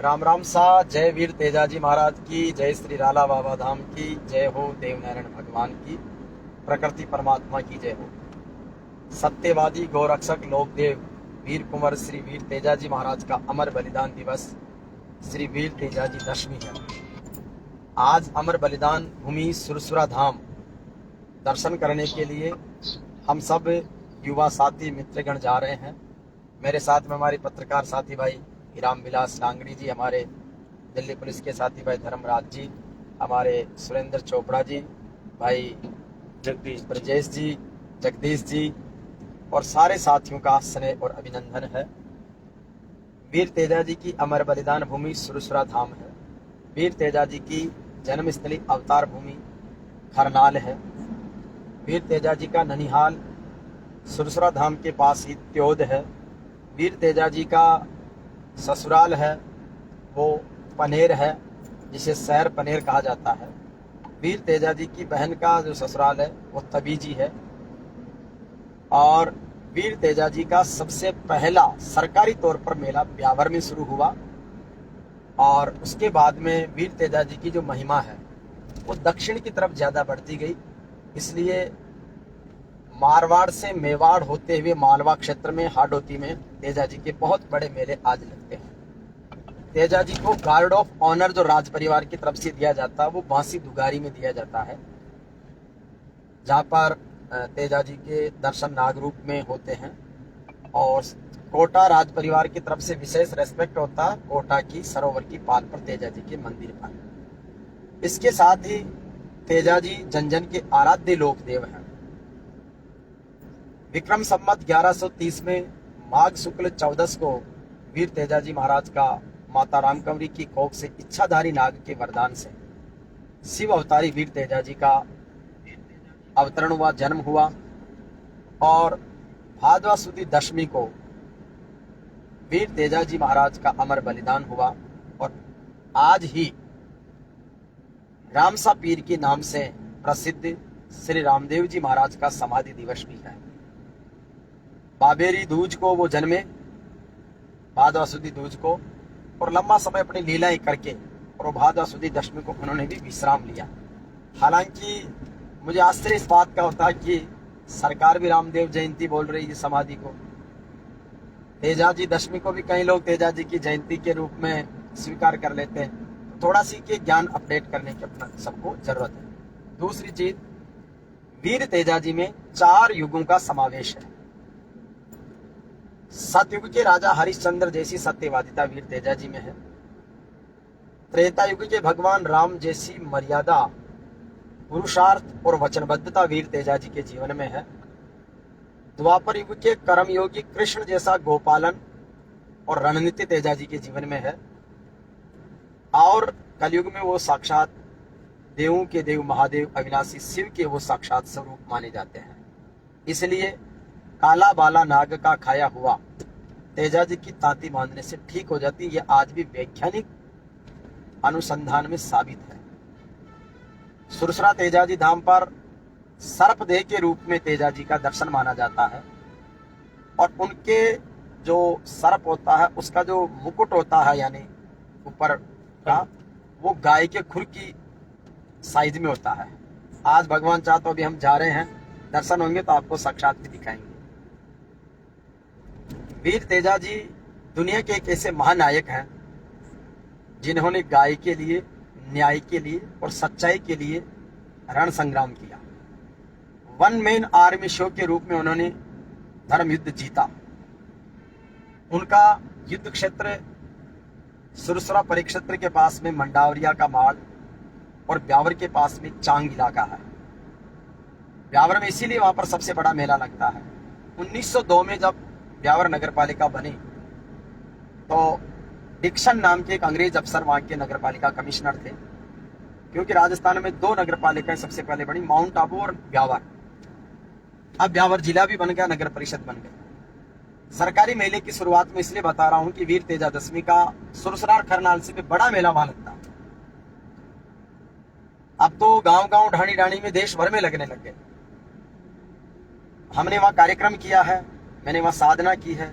राम राम सा। जय वीर तेजाजी महाराज की जय, श्री राला बाबा धाम की जय हो, देवनारायण भगवान की, प्रकृति परमात्मा की जय हो। सत्यवादी गौरक्षक लोकदेव वीर कुंवर श्री वीर तेजाजी महाराज का अमर बलिदान दिवस श्री वीर तेजाजी दशमी है। आज अमर बलिदान भूमि सुरसुरा धाम दर्शन करने के लिए हम सब युवा साथी मित्रगण जा रहे हैं। मेरे साथ में हमारे पत्रकार साथी भाई राम विलास लांगड़ी जी, हमारे दिल्ली पुलिस के साथी भाई धर्मराज जी, हमारे सुरेंद्र चोपड़ा जी, भाई जगदीश ब्रजेश जी, जगदीश जी और सारे साथियों का स्नेह और अभिनंदन है। वीर तेजाजी की अमर बलिदान भूमि सुरसुरा धाम है। वीर तेजाजी की जन्मस्थली अवतार भूमि खरनाल है। वीर तेजाजी का ननिहाल सुरसुरा धाम के पास ही त्योद है। वीर तेजाजी का ससुराल है वो पनेर है, जिसे शहर पनेर कहा जाता है। वीर तेजाजी की बहन का जो ससुराल है वो तबीजी है। और वीर तेजाजी का सबसे पहला सरकारी तौर पर मेला ब्यावर में शुरू हुआ और उसके बाद में वीर तेजाजी की जो महिमा है वो दक्षिण की तरफ ज़्यादा बढ़ती गई। इसलिए मारवाड़ से मेवाड़ होते हुए मालवा क्षेत्र में हाडोती में तेजाजी के बहुत बड़े मेले आज लगते हैं। तेजाजी को गार्ड ऑफ ऑनर जो राज परिवार की तरफ से दिया जाता है वो बांसी दुगारी में दिया जाता है, जहाँ पर तेजाजी के दर्शन नागरूप में होते हैं। और कोटा राज परिवार की तरफ से विशेष रेस्पेक्ट होता है कोटा की सरोवर की पाल पर, तेजाजी के मंदिर पर। इसके साथ ही तेजाजी जन जन के आराध्य लोकदेव हैं। विक्रम संवत 1130 में माघ शुक्ल 14 को वीर तेजाजी महाराज का माता रामकंवरी की कोख से इच्छाधारी नाग के वरदान से शिव अवतारी वीर तेजाजी का अवतरण हुआ, जन्म हुआ। और भादवा सुदी दशमी को वीर तेजाजी महाराज का अमर बलिदान हुआ। और आज ही रामसा पीर के नाम से प्रसिद्ध श्री रामदेव जी महाराज का समाधि दिवस भी है। बाबेरी दूज को वो जन्मे, भादवा सुदी दूज को, और लंबा समय अपनी लीलाएं करके और भादवा सुदी दशमी को उन्होंने भी विश्राम लिया। हालांकि मुझे आश्चर्य इस बात का होता है कि सरकार भी रामदेव जयंती बोल रही है समाधि को, तेजाजी दशमी को भी कई लोग तेजाजी की जयंती के रूप में स्वीकार कर लेते हैं। थोड़ा सी के ज्ञान अपडेट करने की अपना सबको जरूरत है। दूसरी चीज, वीर तेजाजी में 4 युगों का समावेश है। सतयुग के राजा हरिश्चंद्र जैसी सत्यवादिता वीर तेजाजी में है। त्रेता युग के भगवान राम जैसी मर्यादा, पुरुषार्थ और वचनबद्धता वीर तेजाजी के जीवन में है। द्वापर युग के कर्मयोगी कृष्ण जैसा गोपालन और रणनीति तेजाजी के जीवन में है। और कलयुग में वो साक्षात देवों के देव महादेव अविनाशी शिव के वो साक्षात स्वरूप माने जाते हैं। इसलिए काला बाला नाग का खाया हुआ तेजाजी की तांती बांधने से ठीक हो जाती है। यह आज भी वैज्ञानिक अनुसंधान में साबित है। सुरसुरा तेजाजी धाम पर सर्पदेह के रूप में तेजाजी का दर्शन माना जाता है। और उनके जो सर्प होता है उसका जो मुकुट होता है यानी ऊपर का, वो गाय के खुर की साइज में होता है। आज भगवान चाहे तो अभी हम जा रहे हैं, दर्शन होंगे तो आपको साक्षात भी दिखाएंगे। वीर तेजाजी दुनिया के एक ऐसे महानायक हैं जिन्होंने गाय के लिए, न्याय के लिए और सच्चाई के लिए रण संग्राम किया। वन मैन आर्मी शो के रूप में उन्होंने धर्म युद्ध जीता। उनका युद्ध क्षेत्र सुरसुरा परिक्षेत्र के पास में मंडावरिया का माड़ और ब्यावर के पास में चांग इलाका है। ब्यावर में इसीलिए वहां पर सबसे बड़ा मेला लगता है। 1902 में जब ब्यावर नगर पालिका बनी तो डिक्सन नाम के एक अंग्रेज अफसर वहां के नगर पालिका कमिश्नर थे, क्योंकि राजस्थान में 2 नगर पालिकाएं सबसे पहले बनी, माउंट आबू और ब्यावर। अब ब्यावर जिला भी बन गया, नगर परिषद बन गई। सरकारी मेले की शुरुआत में इसलिए बता रहा हूं कि वीर तेजा दशमी का सुरसुरा और खरनाल से भी बड़ा मेला वहां लगता है। अब तो गांव गांव ढाणी ढाणी में देश भर में लगने लग गए। हमने वहां कार्यक्रम किया है, मैंने वहां साधना की है,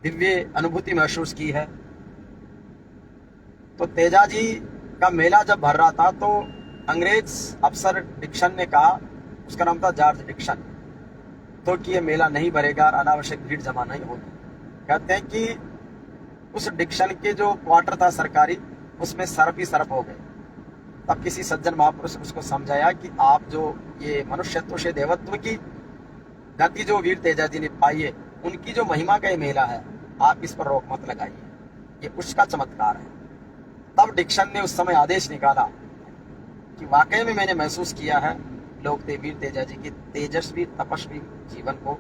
दिव्य अनुभूति महसूस की है। तो तेजाजी का मेला जब भर रहा था तो अंग्रेज अफसर डिक्सन ने कहा, उसका नाम था जॉर्ज डिक्सन, तो कि ये मेला नहीं भरेगा और अनावश्यक भीड़ जमा नहीं होगी। कहते हैं कि उस डिक्सन के जो क्वार्टर था सरकारी, उसमें सर्प ही सर्प हो गए। तब किसी सज्जन महापुरुष उसको समझाया कि आप जो ये मनुष्यत्व से देवत्व की गति जो वीर तेजाजी ने पाई है, उनकी जो महिमा का ये मेला है, आप इस पर रोक मत लगाइए, ये उसका चमत्कार है। तब डिक्सन ने उस समय आदेश निकाला कि वाकई में मैंने महसूस किया है लोग वीर तेजाजी की तेजस्वी तपस्वी जीवन को,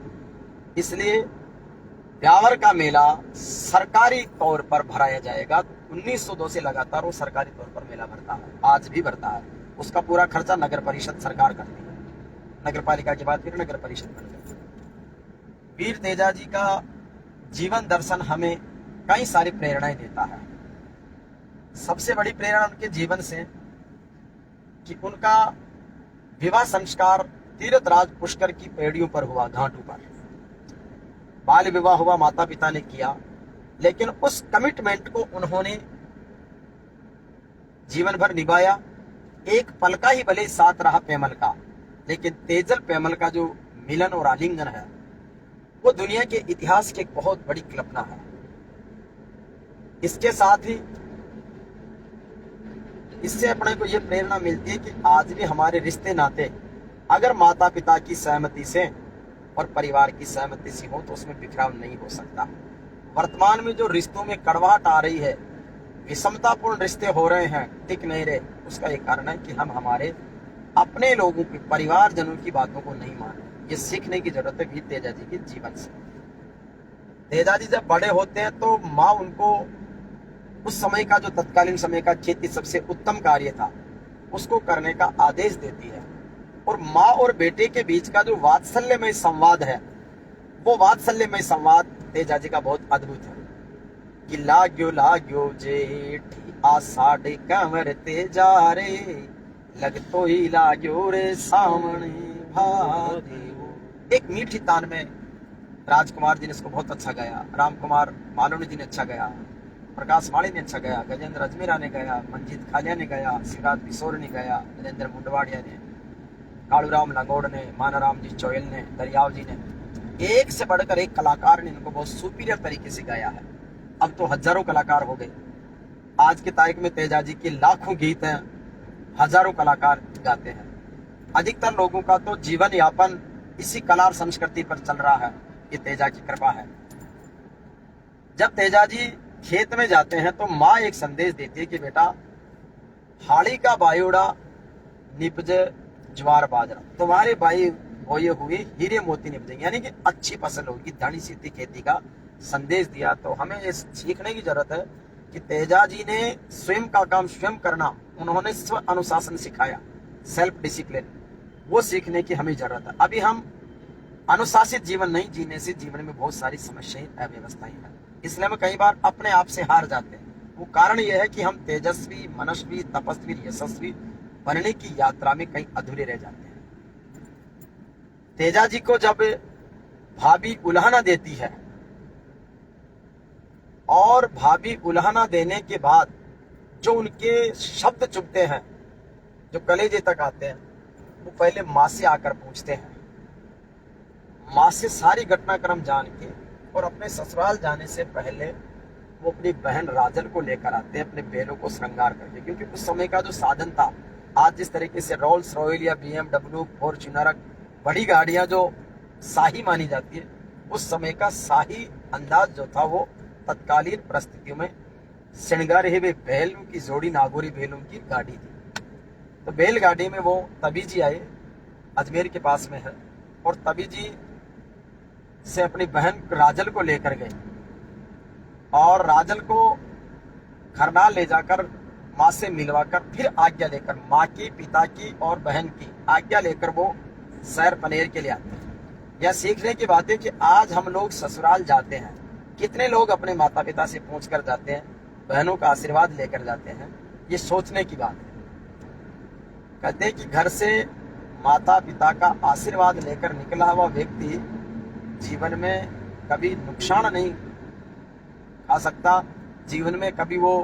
इसलिए ब्यावर का मेला सरकारी तौर पर भराया जाएगा। 1902 से लगातार वो सरकारी तौर पर मेला भरता है, आज भी भरता है। उसका पूरा खर्चा नगर परिषद सरकार करती है, नगर पालिका के बाद फिर नगर परिषद बन जाती है। वीर तेजाजी का जीवन दर्शन हमें कई सारी प्रेरणाएं देता है। सबसे बड़ी प्रेरणा उनके जीवन से कि उनका विवाह संस्कार तीर्थराज पुष्कर की पेड़ियों पर हुआ, घाटों पर बाल विवाह हुआ, माता पिता ने किया, लेकिन उस कमिटमेंट को उन्होंने जीवन भर निभाया। एक पल का ही भले साथ रहा पेमल का, लेकिन तेजल पेमल का जो मिलन और आलिंगन है वो दुनिया के इतिहास की एक बहुत बड़ी कल्पना है। इसके साथ ही इससे अपने को ये प्रेरणा मिलती है कि आज भी हमारे रिश्ते नाते अगर माता पिता की सहमति से और परिवार की सहमति से हो तो उसमें बिखराव नहीं हो सकता। वर्तमान में जो रिश्तों में कड़वाहट आ रही है, विषमतापूर्ण रिश्ते हो रहे हैं, टिक नहीं रहे, उसका एक कारण है कि हम हमारे अपने लोगों की, परिवारजनों की बातों को नहीं मान रहे। ये सीखने की जरूरत है वीर तेजाजी के जीवन से। तेजाजी जब बड़े होते हैं तो माँ उनको उस समय का जो तत्कालीन समय का खेती सबसे उत्तम कार्य था उसको करने का आदेश देती है, और माँ और बेटे के बीच का जो वात्सल्यमय संवाद है, वो वात्सल्यमय संवाद तेजाजी का बहुत अद्भुत है कि लाग्यो लाग्यो जेठी आषाढ़ कमर तेजा रे, लग तो ही लाग्यो रे सामने भादेवो। एक मीठी तान में राजकुमार जी ने इसको बहुत अच्छा गाया, राम कुमार मालोनी जी ने अच्छा गाया, प्रकाश वाणी ने अच्छा गाया, गजेंद्र अजमेरा ने गाया, मंजीत खालिया ने गाया, शिवराज किशोर ने गाया, नरेंद्र मुंडवाड़िया ने, कालूराम लंगोड़ ने, मानाराम जी चोयल ने, दरियाव जी ने, एक से बढ़कर एक कलाकार ने इनको बहुत सुपीरियर तरीके से गाया है। अब तो हजारों कलाकार हो गए। आज की तारीख में तेजाजी के लाखों गीत हैं, हजारों कलाकार गाते हैं। अधिकतर लोगों का तो जीवन यापन इसी कला और संस्कृति पर चल रहा है, ये तेजा की कृपा है। जब तेजाजी खेत में जाते हैं तो माँ एक संदेश देती है कि बेटा हाड़ी का बायोड़ा निपजे ज्वार बाजरा, तुम्हारे बाई बोए हुए हीरे मोती निपजेंगे, यानी कि अच्छी फसल होगी, धनी सीधी खेती का संदेश दिया। तो हमें ये सीखने की जरूरत है कि तेजाजी ने स्वयं का काम स्वयं करना, उन्होंने स्व अनुशासन सिखाया, सेल्फ डिसिप्लिन, वो सीखने की हमें जरूरत है। अभी हम अनुशासित जीवन नहीं जीने से जीवन में बहुत सारी समस्याएं, अव्यवस्थाएं हैं, इसलिए हम कई बार अपने आप से हार जाते हैं। वो कारण यह है कि हम तेजस्वी, मनस्वी, तपस्वी, यशस्वी बनने की यात्रा में कहीं अधूरे रह जाते हैं। तेजाजी को जब भाभी उल्हाना देती है और भाभी उल्हाना देने के बाद जो उनके शब्द चुभते हैं, जो कलेजे तक आते हैं, वो पहले माँ से आकर पूछते हैं। माँ से सारी घटनाक्रम जान के और अपने ससुराल जाने से पहले वो अपनी बहन राजल को लेकर आते हैं, अपने बैलों को श्रृंगार करके, क्योंकि उस समय का जो साधन था, आज जिस तरीके से रोल्स रॉयल या BMW, फॉर्च्यूनर, बड़ी गाड़ियां जो शाही मानी जाती है, उस समय का शाही अंदाज जो था वो तत्कालीन परिस्थितियों में श्रृंगारे हुए बैलों की जोड़ी, नागौरी बैलों की गाड़ी थी। तो बैलगाड़ी में वो तभी जी आए, अजमेर के पास में है, और तभी जी से अपनी बहन राजल को लेकर गए और राजल को खरनाल ले जाकर माँ से मिलवाकर फिर आज्ञा लेकर, माँ की, पिता की और बहन की आज्ञा लेकर वो सैर पनेर के लिए आते हैं। यह सीखने की बात है कि आज हम लोग ससुराल जाते हैं, कितने लोग अपने माता पिता से पूछ कर जाते हैं, बहनों का आशीर्वाद लेकर जाते हैं, ये सोचने की बात है। कहते हैं कि घर से माता पिता का आशीर्वाद लेकर निकला हुआ व्यक्ति जीवन में कभी नुकसान नहीं खा सकता, जीवन में कभी वो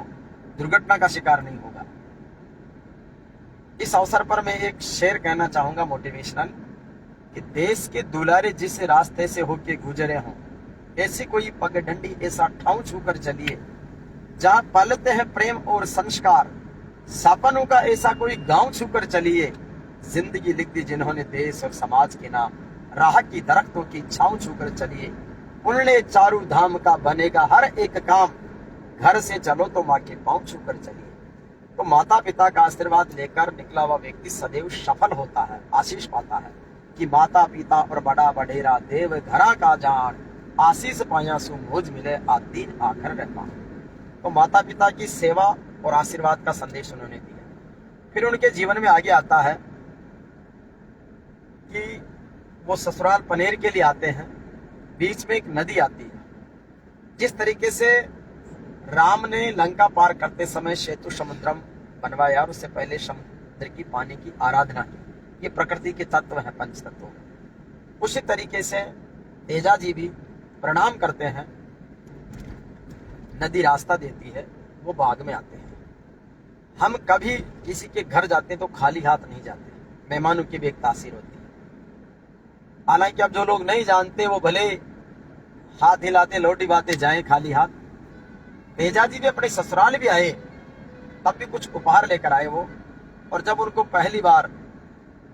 दुर्घटना का शिकार नहीं होगा। इस अवसर पर मैं एक शेर कहना चाहूंगा मोटिवेशनल, कि देश के दुलारे जिस रास्ते से होके गुजरे हों, ऐसी कोई पगडंडी ऐसा ठाव छूकर चलिए जहां पलते हैं प्रेम और संस्कार, सपनों का ऐसा कोई गांव छूकर चलिए, जिंदगी लिख दी जिन्होंने देश और समाज के नाम, राह की दरख्तों की छांव छूकर चलिए, उनने चारू धाम का बनेगा हर एक काम, घर से चलो तो माँ के पांव छूकर चलिए। तो माता पिता का आशीर्वाद लेकर निकला हुआ व्यक्ति सदैव सफल होता है, आशीष पाता है कि माता पिता और बड़ा बडेरा देव घरा का जान, आशीष पाया सु मोज मिले आदीन आखर रहता। तो माता पिता की सेवा और आशीर्वाद का संदेश उन्होंने दिया। फिर उनके जीवन में आगे आता है कि वो ससुराल पनेर के लिए आते हैं। बीच में एक नदी आती है। जिस तरीके से राम ने लंका पार करते समय सेतु समुद्रम बनवाया और उससे पहले समुद्र की पानी की आराधना की, ये प्रकृति के तत्व है, पंच तत्व। उसी तरीके से तेजा जी भी प्रणाम करते हैं, नदी रास्ता देती है, वो बाग में आते हैं। हम कभी किसी के घर जाते हैं तो खाली हाथ नहीं जाते, मेहमानों की भी एक तासीर होती है। हालांकि अब जो लोग नहीं जानते वो भले हाथ हिलाते लौटी बातें जाएं खाली हाथ। तेजा जी भी अपने ससुराल भी आए, तब भी कुछ उपहार लेकर आए वो, और जब उनको पहली बार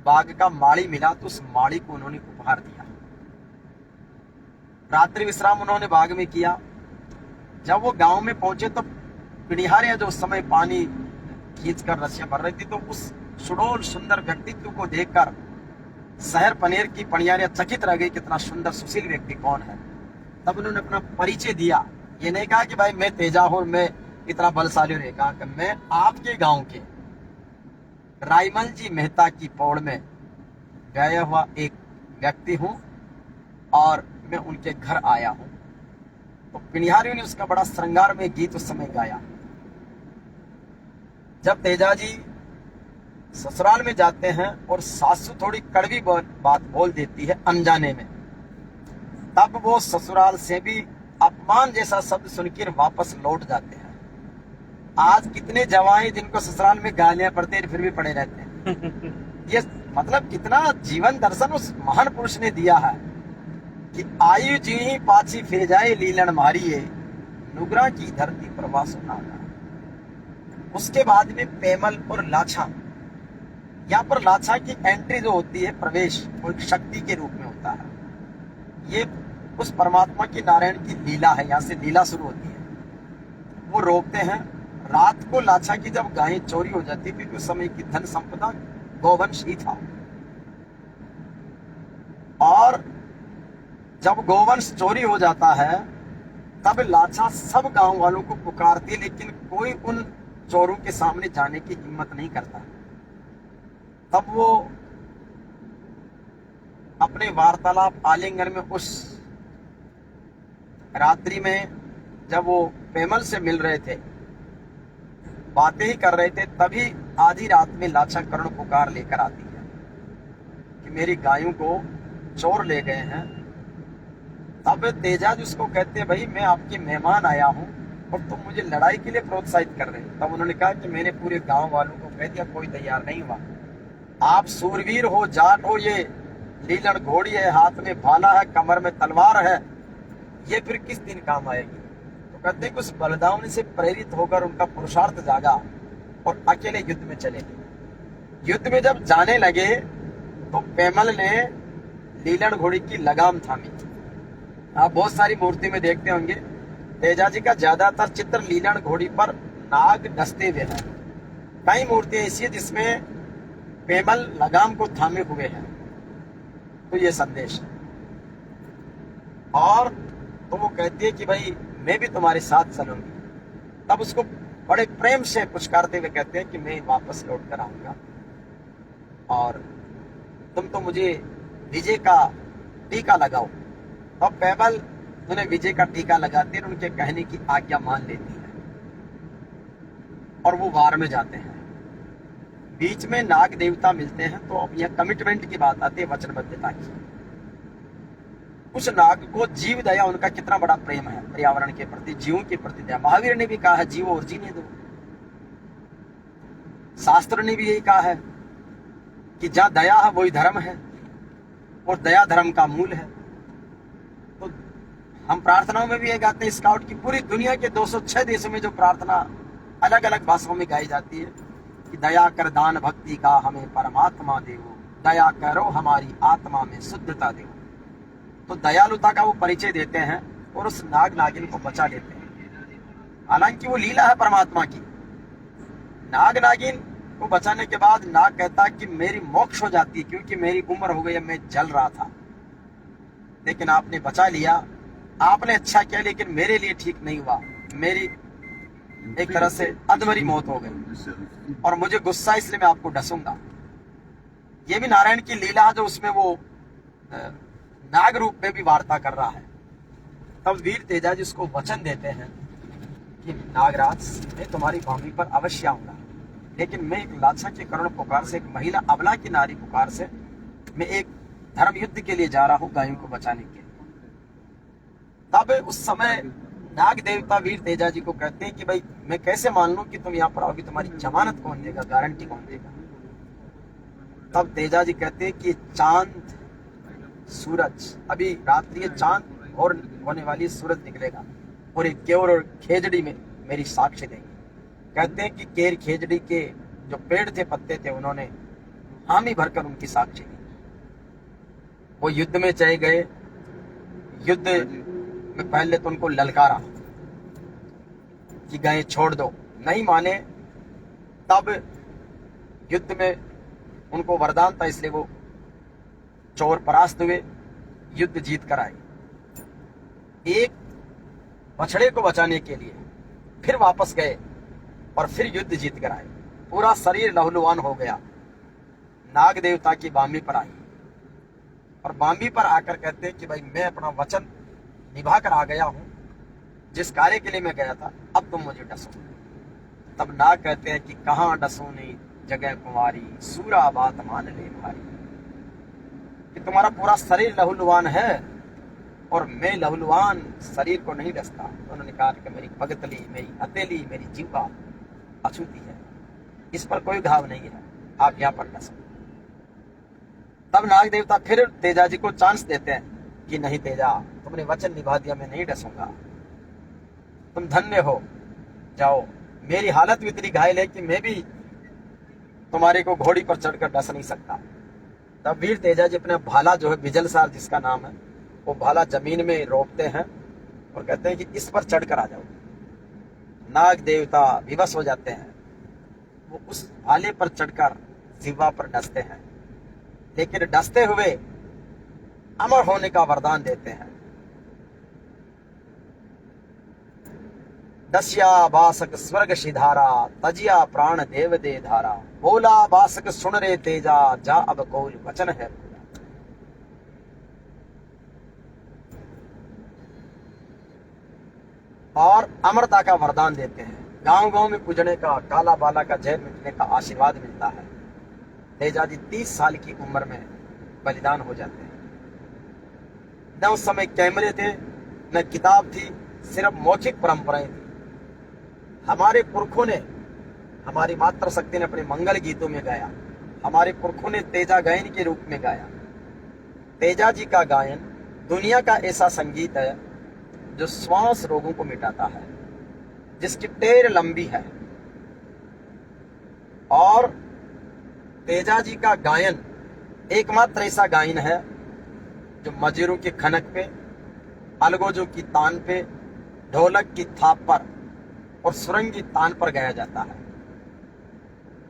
बाग का माड़ी मिला तो उस माड़ी को उन्होंने उपहार दिया। रात्रि विश्राम उन्होंने बाग में किया। जब वो गांव में पहुंचे तो पिड़िहारियां जो उस समय पानी खींचकर रस्सियां भर रही थी, तो उस सुडौल सुंदर व्यक्तित्व को देखकर शहर पनेर की पणियारियां चकित रह गई, कितना सुंदर सुशील व्यक्ति कौन है। तब उन्होंने अपना परिचय दिया। ये नहीं कहा कि भाई मैं तेजा हूं, मैं इतना बलशाली हूं, कहा कि मैं आपके गांव के रायमल जी मेहता की पौड़ में गया हुआ एक व्यक्ति हूं और मैं उनके घर आया हूं। तो पिनिहारियों ने उसका बड़ा श्रृंगार में गीत उस समय गाया। जब तेजा जी ससुराल में जाते हैं और सासू थोड़ी कड़वी बात बोल देती है अनजाने में, तब वो ससुराल से भी अपमान जैसा शब्द सुनकर वापस लौट जाते हैं। आज कितने जवान जिनको ससुराल में गालियां पड़ती हैं फिर भी पड़े रहते हैं। ये मतलब कितना जीवन दर्शन उस महान पुरुष ने दिया है कि आयु जी पाची फेजाए लीलन मारिये, नुगरा की धरती प्रवास सुनाना। उसके बाद में पेमल और लाछा, यहाँ पर लाछा की एंट्री जो होती है, प्रवेश, वो एक शक्ति के रूप में होता है। ये उस परमात्मा की, नारायण की लीला है। यहाँ से लीला शुरू होती है। वो रोकते हैं। रात को लाछा की जब गायें चोरी हो जाती थी, उस समय की धन संपदा गोवंश ही था, और जब गोवंश चोरी हो जाता है तब लाछा सब गांव वालों को पुकारती, लेकिन कोई उन चोरों के सामने जाने की हिम्मत नहीं करता। तब वो अपने वार्तालाप आलिंगन में उस रात्रि में जब वो पेमल से मिल रहे थे, बातें ही कर रहे थे, तभी आधी रात में लाछा करुण पुकार लेकर आती है कि मेरी गायों को चोर ले गए हैं। तब तेजा जिसको कहते हैं भाई मैं आपके मेहमान आया हूं और तुम मुझे लड़ाई के लिए प्रोत्साहित कर रहे हो। तब उन्होंने कहा कि मैंने पूरे गांव वालों को कह दिया, कोई तैयार नहीं हुआ। आप सूरवीर हो, जाट हो, ये लीलन घोड़ी है, हाथ में भाला है, कमर में तलवार है, ये फिर किस दिन काम आएगी। तो कहते हैं कि उस बलिदान से प्रेरित होकर उनका पुरुषार्थ जागा और अकेले युद्ध में चले गए। युद्ध में जब जाने लगे तो पेमल ने लीलन घोड़ी की लगाम थामी। आप बहुत सारी मूर्ति में देखते होंगे, तेजा जी का ज्यादातर चित्र लीलन घोड़ी पर नाग डसते हुए है। कई मूर्तियां ऐसी है जिसमें पेमल लगाम को थामे हुए हैं। तो ये संदेश है। और तो वो कहती है कि भाई मैं भी तुम्हारे साथ चलूंगी। तब उसको बड़े प्रेम से पुचकारते हुए कहते हैं कि मैं वापस लौट कर आऊंगा और तुम तो मुझे विजय का टीका लगाओ। तब पेमल उन्हें विजय का टीका लगाती है, उनके कहने की आज्ञा मान लेती है और वो वार में जाते हैं। बीच में नाग देवता मिलते हैं। तो अब यह कमिटमेंट की बात आती है, वचनबद्धता की। उस नाग को जीव दया, उनका कितना बड़ा प्रेम है पर्यावरण के प्रति, जीवों के प्रति दया। महावीर ने भी कहा है जीवो और जीने दो। शास्त्र ने भी यही कहा है कि जहां दया है वही धर्म है और दया धर्म का मूल है। तो हम प्रार्थनाओं में भी ये गाते हैं, स्काउट की पूरी दुनिया के 206 देशों में जो प्रार्थना अलग अलग भाषाओं में गाई जाती है कि दया कर दान भक्ति का हमें परमात्मा देवो, दया करो हमारी आत्मा में शुद्धता देवो। तो दयालुता का वो परिचय देते हैं और उस नाग नागिन को बचा लेते हैं। हालांकि वो लीला है परमात्मा की। नाग नागिन को बचाने के बाद नाग कहता है कि मेरी मोक्ष हो जाती है, क्योंकि मेरी उम्र हो गई, मैं जल रहा था, लेकिन आपने बचा लिया, आपने अच्छा किया, लेकिन मेरे लिए ठीक नहीं हुआ, मेरी एक तरह से अधमरी मौत हो गई और मुझे गुस्सा, इसलिए मैं आपको डसूंगा। ये भी नारायण की लीला है, जो उसमें वो नाग रूप में भी वार्ता कर रहा है। तब वीर तेजा जी उसको वचन देते हैं कि नागराज, मैं तुम्हारी भूमि पर अवश्य आऊंगा, लेकिन मैं एक लाछा के करुण पुकार से, एक महिला अबला की नारी पुकार से, मैं एक धर्म युद्ध के लिए जा रहा हूं गायों को बचाने के लिए। तब उस समय नाग देवता वीर तेजा जी को कहते हैं कि भाई मैं कैसे मान लूं कि तुम यहाँ पर आओगी, तुम्हारी जमानत कौन देगा, गारंटी कौन देगा। तब तेजा जी कहते हैं कि चांद सूरज, अभी रात्रि है, चांद और होने वाली, सूरज निकलेगा और एक केवल और खेजड़ी में मेरी साक्ष्य देंगे। कहते हैं कि केर खेजड़ी के जो पेड़ थे, पत्ते थे, उन्होंने हामी भरकर उनकी साक्ष्य दी। वो युद्ध में चले गए। युद्ध में पहले तो उनको ललकारा कि गायें छोड़ दो, नहीं माने। तब युद्ध में उनको वरदान था, इसलिए वो चोर परास्त हुए, युद्ध जीत कर आए। एक बछड़े को बचाने के लिए फिर वापस गए और फिर युद्ध जीत कर आए। पूरा शरीर लहूलुहान हो गया। नाग देवता की बामी पर आई और बामी पर आकर कहते हैं कि भाई मैं अपना वचन निभा कर आ गया हूं, जिस कार्य के लिए मैं गया था, अब तुम मुझे डसो। तब नाग कहते हैं कि कहां डसो नहीं जगह कुमारी, सूरा बात मान ले भारी। कि तुम्हारा पूरा शरीर लहूलुहान है और मैं लहूलुहान शरीर को नहीं डसता। तो उन्होंने कहा कि मेरी पगतली, मेरी हथेली, मेरी जीवा अछूती है, इस पर कोई घाव नहीं है, आप यहाँ पर डसो। तब नाग देवता फिर तेजा जी को चांस देते हैं कि नहीं तेजा, तुमने वचन निभा दिया, मैं नहीं डसूंगा, तुम धन्य हो, जाओ। मेरी हालत भी इतनी घायल है कि मैं भी तुम्हारे को घोड़ी पर चढ़कर डस नहीं सकता। तब वीर तेजा जी अपना भाला जो है, बिजलसार जिसका नाम है, वो भाला जमीन में रोपते हैं और कहते हैं कि इस पर चढ़कर आ जाओ। नाग देवता विवश हो जाते हैं, वो उस भाले पर चढ़कर जिह्वा पर डसते हैं, लेकिन डसते हुए अमर होने का वरदान देते हैं। दस्या बासक स्वर्ग सिधारा, तजिया प्राण देव दे धारा, बोला बासक सुन रे तेजा, जा अब कोई वचन है। और अमरता का वरदान देते हैं। गांव गांव में पूजने का, काला बाला का जहर मिटने का आशीर्वाद मिलता है। तेजा जी 30 साल की उम्र में बलिदान हो जाते हैं। न उस समय कैमरे थे, न किताब थी, सिर्फ मौखिक परंपराएं थी। हमारे पुरखों ने, हमारी मातृशक्ति ने अपने मंगल गीतों में गाया। हमारे पुरखों ने तेजा गायन के रूप में गाया। तेजा जी का गायन दुनिया का ऐसा संगीत है जो श्वास रोगों को मिटाता है, जिसकी टेर लंबी है। और तेजा जी का गायन एकमात्र ऐसा गायन है जो मजीरों की खनक पे, अलगोजों की तान पे, ढोलक की थाप पर और सुरंग की तान पर गाया जाता है।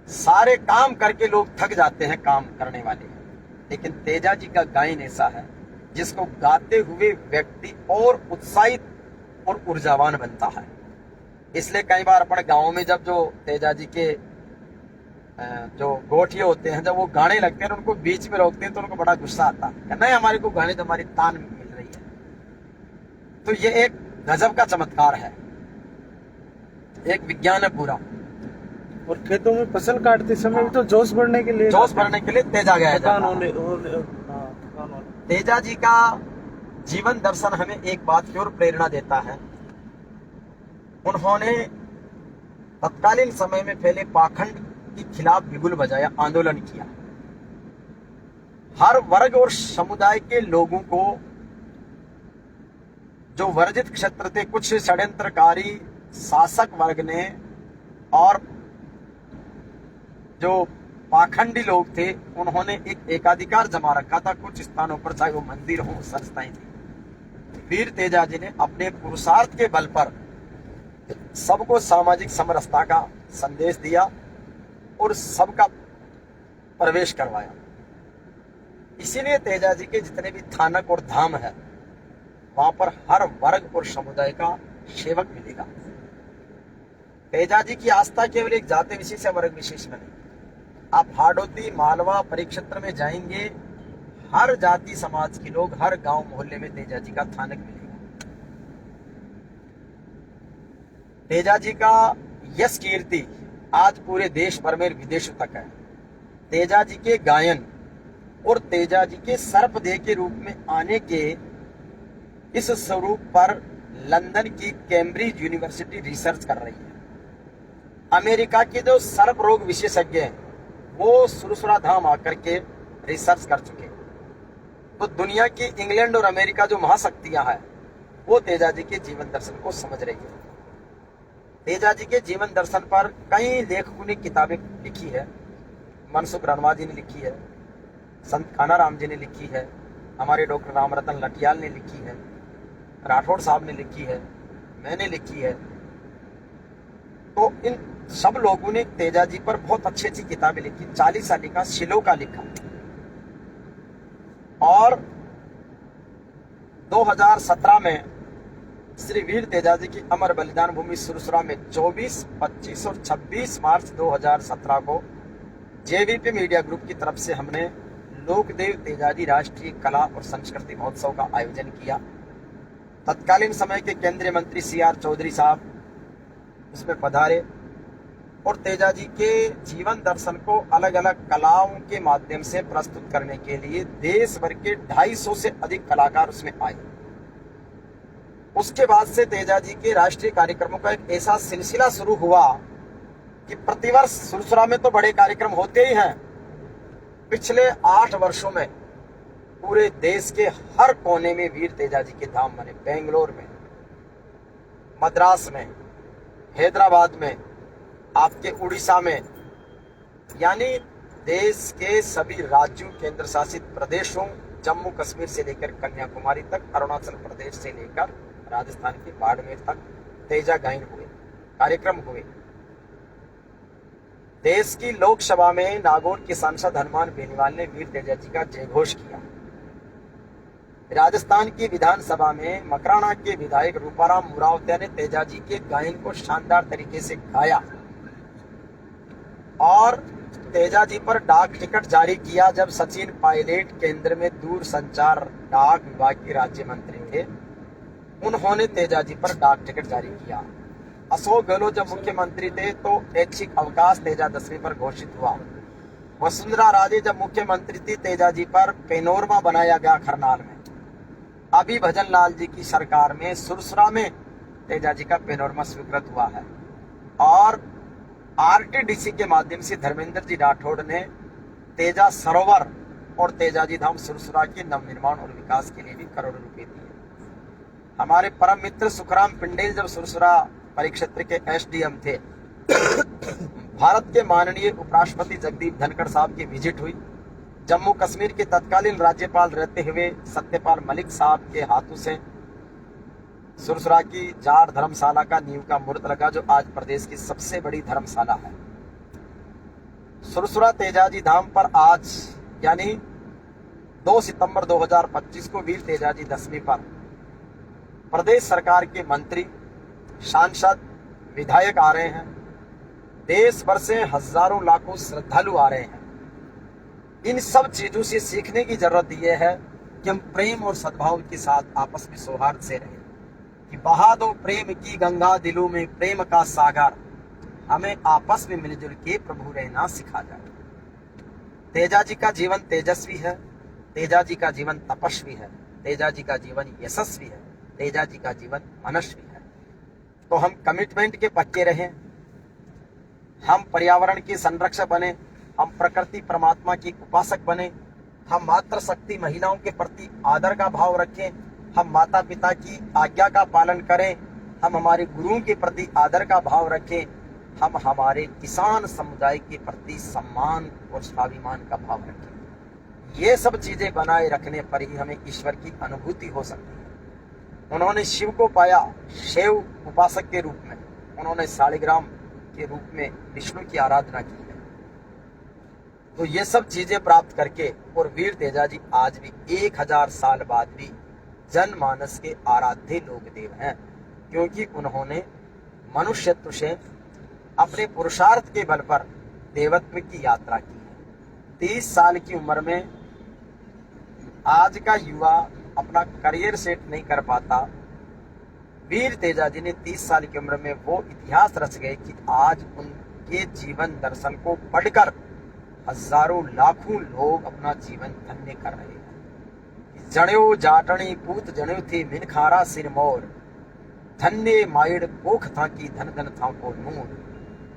सारे काम करके लोग थक जाते हैं, काम करने वाले, लेकिन तेजा जी का गायन ऐसा है जिसको गाते हुए व्यक्ति और उत्साहित और ऊर्जावान बनता है। इसलिए कई बार अपने गाँव में जब जो तेजा जी के जो गोठिए होते हैं, जब वो गाने लगते हैं, उनको बीच में रोकते हैं, तो उनको बड़ा गुस्सा आता है, नहीं हमारे को गाने तो हमारी तान मिल रही है। तो ये एक गजब का चमत्कार है, एक विज्ञान है पूरा। और खेतों में फसल काटते समय भी तो जोश भरने के लिए तेजा गाया जाता है। तेजा जी का जीवन दर्शन हमें एक बात की ओर प्रेरणा देता है। उन्होंने तत्कालीन समय में फैले पाखंड के खिलाफ बिगुल बजाया, आंदोलन किया। हर वर्ग और समुदाय के लोगों को जो वर्जित क्षेत्र थे, कुछ षड्यंत्रकारी शासक वर्ग ने और जो पाखंडी लोग थे, उन्होंने एक एकाधिकार जमा रखा था कुछ स्थानों पर, चाहे वो मंदिर हो, संस्थाएं थी। वीर तेजाजी ने अपने पुरुषार्थ के बल पर सबको सामाजिक समरसता का संदेश दिया और सबका प्रवेश करवाया। इसीलिए तेजाजी के जितने भी थानक और धाम है, वहां पर हर वर्ग और समुदाय का सेवक मिलेगा। तेजाजी की आस्था केवल एक जाति विशेष या वर्ग विशेष में नहीं। आप हाड़ौती, मालवा परिक्षेत्र में जाएंगे, हर जाति समाज के लोग, हर गांव मोहल्ले में तेजाजी का थानक मिलेगा। तेजाजी का यश कीर्ति आज पूरे देश भर में, विदेशों तक है। तेजाजी के गायन और तेजाजी के सर्पदेह के रूप में आने के इस स्वरूप पर लंदन की कैम्ब्रिज यूनिवर्सिटी रिसर्च कर रही है। अमेरिका के जो सर्प रोग विशेषज्ञ हैं, वो सुरसुरा धाम आकर के रिसर्च कर चुके। तो दुनिया की इंग्लैंड और अमेरिका जो महाशक्तियां हैं, वो तेजाजी के जीवन दर्शन को समझ रही है। तेजाजी के जीवन दर्शन पर कई लेखकों ने किताबें लिखी है। मनसुख रणवा जी ने लिखी है, संत कानाराम जी ने लिखी है, हमारे डॉक्टर रामरतन लटियाल ने लिखी है, राठौड़ साहब ने लिखी है, मैंने लिखी है। तो इन सब लोगों ने तेजाजी पर बहुत अच्छी अच्छी किताबें लिखी। 40 साल का शिलोका लिखा और 2017 में श्री वीर तेजाजी की अमर बलिदान भूमि सुरसुरा में 24, 25 और 26 मार्च 2017 को जेवीपी मीडिया ग्रुप की तरफ से हमने लोकदेव तेजाजी राष्ट्रीय कला और संस्कृति महोत्सव का आयोजन किया। तत्कालीन समय के केंद्रीय मंत्री CR चौधरी साहब उसमें पधारे और तेजाजी के जीवन दर्शन को अलग अलग कलाओं के माध्यम से प्रस्तुत करने के लिए देश भर के 250 से अधिक कलाकार उसमें आए। उसके बाद से तेजाजी के राष्ट्रीय कार्यक्रमों का एक ऐसा सिलसिला शुरू हुआ कि प्रतिवर्ष सुरसुरा में तो बड़े कार्यक्रम होते ही हैं। पिछले 8 वर्षों में पूरे देश के हर कोने में वीर तेजाजी के धाम बने। बेंगलोर में, मद्रास में, हैदराबाद में, आपके उड़ीसा में, यानी देश के सभी राज्यों, केंद्र शासित प्रदेशों, जम्मू कश्मीर से लेकर कन्याकुमारी तक, अरुणाचल प्रदेश से लेकर राजस्थान के बाड़मेर तक तेजा गायन हुए, कार्यक्रम हुए। देश की लोकसभा में नागौर के सांसद हनुमान बेनीवाल ने वीर तेजाजी का जयघोष किया। राजस्थान की विधानसभा में मकराना के विधायक रूपाराम मुरावत्या ने तेजाजी के गायन को शानदार तरीके से गाया और तेजाजी पर डाक टिकट जारी किया। जब सचिन पायलट केंद्र में दूर संचार डाक विभाग के राज्य मंत्री थे, उन्होंने तेजाजी पर डाक टिकट जारी किया। अशोक गहलोत जब मुख्यमंत्री थे तो ऐच्छिक अवकाश तेजा दशमी पर घोषित हुआ। वसुंधरा राजे जब मुख्यमंत्री थी, तेजाजी पर पेनोरमा बनाया गया खरनाल में। अभी भजन लाल जी की सरकार में सुरसुरा में तेजाजी का पेनोरमा स्वीकृत हुआ है और RTDC के माध्यम से धर्मेंद्र जी राठौड़ ने तेजा सरोवर और तेजाजी धाम सुरसुरा के नवनिर्माण और विकास के लिए भी करोड़ों रुपए दिए। हमारे परम मित्र सुखराम पिंडेल जब सुरसुरा परिक्षेत्र के SDM थे, भारत के माननीय उपराष्ट्रपति जगदीप धनखड़ साहब की विजिट हुई। जम्मू कश्मीर के तत्कालीन राज्यपाल रहते हुए सत्यपाल मलिक साहब के हाथों से सुरसुरा की जार धर्मशाला का नींव का मुहूर्त लगा, जो आज प्रदेश की सबसे बड़ी धर्मशाला है। सुरसुरा तेजाजी धाम पर आज यानी 2 सितंबर 2025 को वीर तेजाजी दशमी पर प्रदेश सरकार के मंत्री, सांसद, विधायक आ रहे हैं। देश भर से हजारों लाखों श्रद्धालु आ रहे हैं। इन सब चीजों से सीखने की जरूरत यह है कि हम प्रेम और सद्भाव के साथ आपस में सौहार्द से रहें, कि बहा दो प्रेम की गंगा दिलों में प्रेम का सागर, हमें आपस में मिलजुल के प्रभु रहना सिखा जाए। तेजाजी का जीवन तेजस्वी है, तेजाजी का जीवन तपस्वी है, तेजाजी का जीवन यशस्वी है, तेजाजी का जीवन मनस्वी है। तो हम कमिटमेंट के पक्के रहें, हम पर्यावरण के संरक्षक बने, हम प्रकृति परमात्मा की उपासक बने, हम मातृशक्ति महिलाओं के प्रति आदर का भाव रखें, हम माता पिता की आज्ञा का पालन करें, हम हमारे गुरुओं के प्रति आदर का भाव रखें, हम हमारे किसान समुदाय के प्रति सम्मान और स्वाभिमान का भाव रखें। ये सब चीजें बनाए रखने पर ही हमें ईश्वर की अनुभूति हो सकती है। उन्होंने शिव को पाया शिव उपासक के रूप में, उन्होंने शालिग्राम के रूप में विष्णु की आराधना की है। तो ये सब चीजें प्राप्त करके और वीर तेजाजी आज भी 1000 साल बाद भी जनमानस के आराध्य लोक देव हैं, क्योंकि उन्होंने मनुष्यत्व से अपने पुरुषार्थ के बल पर देवत्व की यात्रा की है। 30 साल की उम्र में आज का युवा अपना करियर सेट नहीं कर पाता, वीर तेजाजी ने 30 साल की उम्र में वो इतिहास रच गए कि आज उनके जीवन दर्शन को पढ़कर हजारों लाखों लोग अपना जीवन धन्य कर रहे हैं। जण्यो जाटणी पूत जण्यो थी मिनखारा सिर मोर, धन्य माइड कोख था की धन धन था को नूर।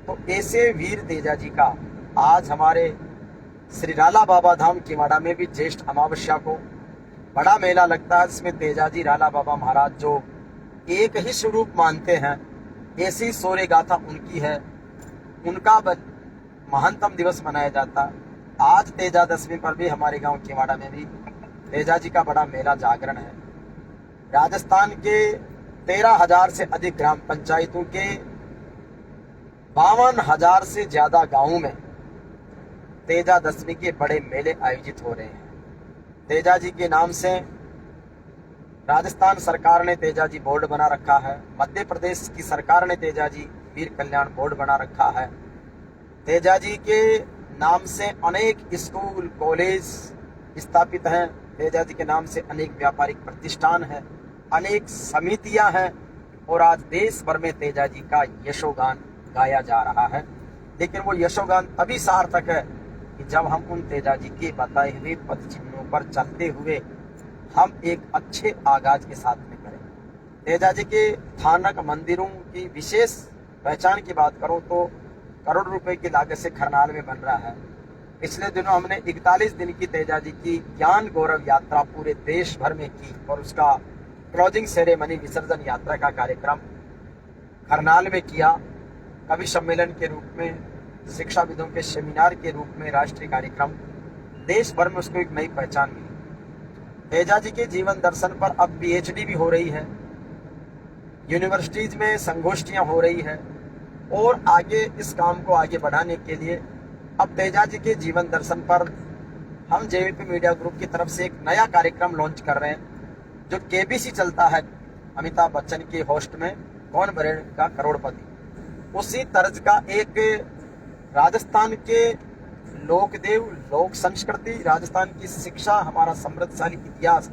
तो ऐसे वीर तेजाजी का आज हमारे श्री राला बाबा धाम किवाड़ा में भी ज्येष्ठ अमावस्या को बड़ा मेला लगता है, जिसमें तेजाजी राला बाबा महाराज जो एक ही स्वरूप मानते हैं, ऐसी शौर्य गाथा उनकी है, उनका महानतम दिवस मनाया जाता। आज तेजा दशमी पर भी हमारे गांव किवाड़ा में भी तेजाजी का बड़ा मेला जागरण है। राजस्थान के 13,000 से अधिक ग्राम पंचायतों के 52,000 से ज्यादा गांवों में तेजा दशमी के बड़े मेले आयोजित हो रहे हैं। तेजाजी के नाम से राजस्थान सरकार ने तेजाजी बोर्ड बना रखा है, मध्य प्रदेश की सरकार ने तेजाजी वीर कल्याण बोर्ड बना रखा है। तेजाजी के नाम से अनेक स्कूल कॉलेज स्थापित हैं, तेजाजी के नाम से अनेक व्यापारिक प्रतिष्ठान हैं, अनेक समितियां हैं, और आज देश भर में तेजाजी का यशोगान गाया जा रहा है। लेकिन वो यशोगान तभी सार्थक है कि जब हम उन तेजाजी के बताए हुए पद चिन्हों पर चलते हुए हम एक अच्छे आगाज के साथ में करें। तेजाजी के थानक मंदिरों की विशेष पहचान की बात करूं तो करोड़ रुपए की लागत से खरनाल में बन रहा है। पिछले दिनों हमने 41 दिन की तेजाजी की ज्ञान गौरव यात्रा पूरे देश भर में की और उसका क्लोजिंग सेरेमनी विसर्जन यात्रा का कार्यक्रम खरनाल में किया। कवि सम्मेलन के रूप में, शिक्षाविदों के सेमिनार के रूप में राष्ट्रीय कार्यक्रम, देश भर में उसको एक नई पहचान मिली। तेजाजी के जीवन दर्शन पर अब PhD भी हो रही है, यूनिवर्सिटीज में संगोष्ठियां हो रही है, और आगे इस काम को आगे बढ़ाने के लिए अब तेजाजी के जीवन दर्शन पर हम JVP मीडिया ग्रुप की तरफ से एक नया कार्यक्रम लॉन्च कर रहे हैं, जो KBC चलता है अमिताभ बच्चन के होस्ट में, कौन बनेगा करोड़पति। उसी तर्ज का एक राजस्थान के लोकदेव, लोक संस्कृति, राजस्थान की शिक्षा, हमारा समृद्धशाली इतिहास,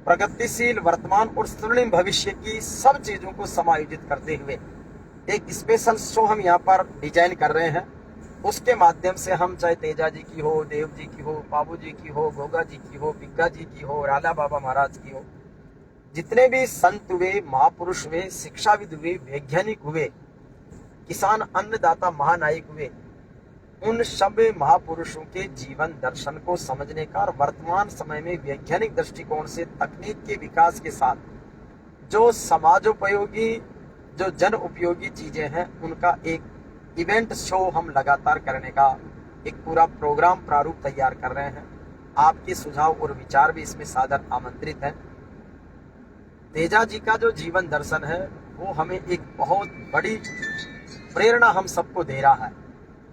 प्रगतिशील वर्तमान और स्वर्णिम भविष्य की सब चीजों को समायोजित करते हुए एक स्पेशल शो हम यहाँ पर डिजाइन कर रहे हैं। उसके माध्यम से हम चाहे तेजाजी की हो, देव जी की हो, बाबू जी की हो, गोगा जी की हो, बिग्गा जी की हो, राला बाबा महाराज की हो, जितने भी संत हुए, महापुरुष हुए, शिक्षाविद हुए, वैज्ञानिक हुए, किसान अन्नदाता महानायक हुए, उन सब महापुरुषों के जीवन दर्शन को समझने का और वर्तमान समय में वैज्ञानिक दृष्टिकोण से तकनीक के विकास के साथ जो समाजोपयोगी, जो जन उपयोगी चीजें हैं, उनका एक इवेंट शो हम लगातार करने का एक पूरा प्रोग्राम प्रारूप तैयार कर रहे हैं। आपके सुझाव और विचार भी इसमें सादर आमंत्रित हैं। तेजाजी का जो जीवन दर्शन है वो हमें एक बहुत बड़ी प्रेरणा हम सबको दे रहा है।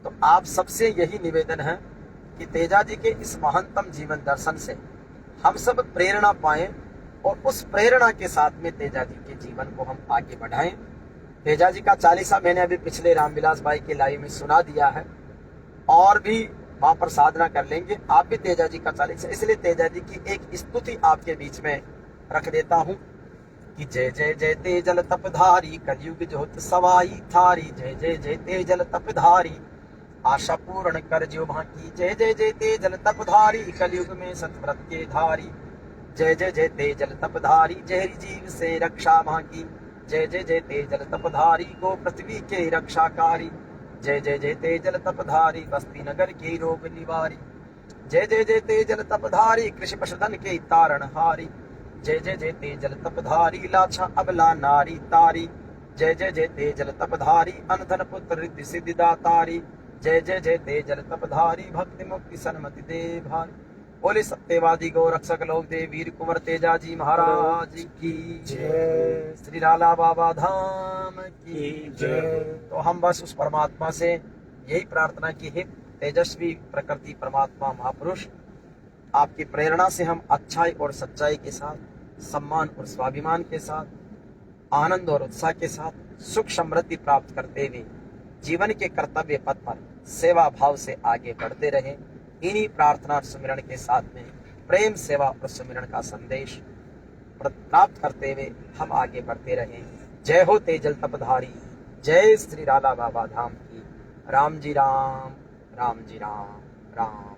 तो आप सबसे यही निवेदन है कि तेजाजी के इस महानतम जीवन दर्शन से हम सब प्रेरणा पाएं और उस प्रेरणा के साथ में तेजाजी के जीवन को हम आगे बढ़ाएं। तेजाजी का 40वां मैंने अभी पिछले रामविलास भाई के लाइव में सुना दिया है, और भी वहां पर साधना कर लेंगे। आप भी तेजाजी का 40, इसलिए तेजाजी की एक स्तुति आपके बीच में रख देता हूं कि जय जय जय तेजल तपधारी, कलयुग ज्योत सवाई थारी, जय जय जय तेजल तपधारी, आशा पूर्ण कर जो भाकी, जय जय जय तेजल तपधारी, कलयुग में सतव्रत के धारी, जय जय जय तेजल तपधारी, जहरी जीव से रक्षा भाकी, जय जय जय तेजल तपधारी, गो पृथ्वी के रक्षाकारी, जय जय जय तेजल तपधारी बस्ती नगर के रोग निवारी। जय जय जय तेजल तपधारी कृषि पशुधन के तारणहारी। जय जय जय तेजल तपधारी लाछा अबला नारी तारी। जय जय जय तेजल तपधारी अनधन पुत्र रिद्धि सिद्धि दातारी। जय जय जय तेजल तपधारी भक्ति मुक्ति सन्मति दे भारी। बोले सत्यवादी गौरक्षक लोक देव वीर कुंवर तेजाजी महाराज की जय। श्री राला बाबा धाम की जय। तो हम बस उस परमात्मा से यही प्रार्थना की है, तेजस्वी प्रकृति परमात्मा महापुरुष, आपकी प्रेरणा से हम अच्छाई और सच्चाई के साथ, सम्मान और स्वाभिमान के साथ, आनंद और उत्साह के साथ सुख समृद्धि प्राप्त करते हुए जीवन के कर्तव्य पथ पर सेवा भाव से आगे बढ़ते रहे। इन्हीं प्रार्थना और सुमिरन के साथ में प्रेम सेवा और सुमिरन का संदेश प्राप्त करते हुए हम आगे बढ़ते रहे। जय हो तेजल तपधारी, जय श्री राला बाबा धाम की। राम जी राम, राम जी राम, राम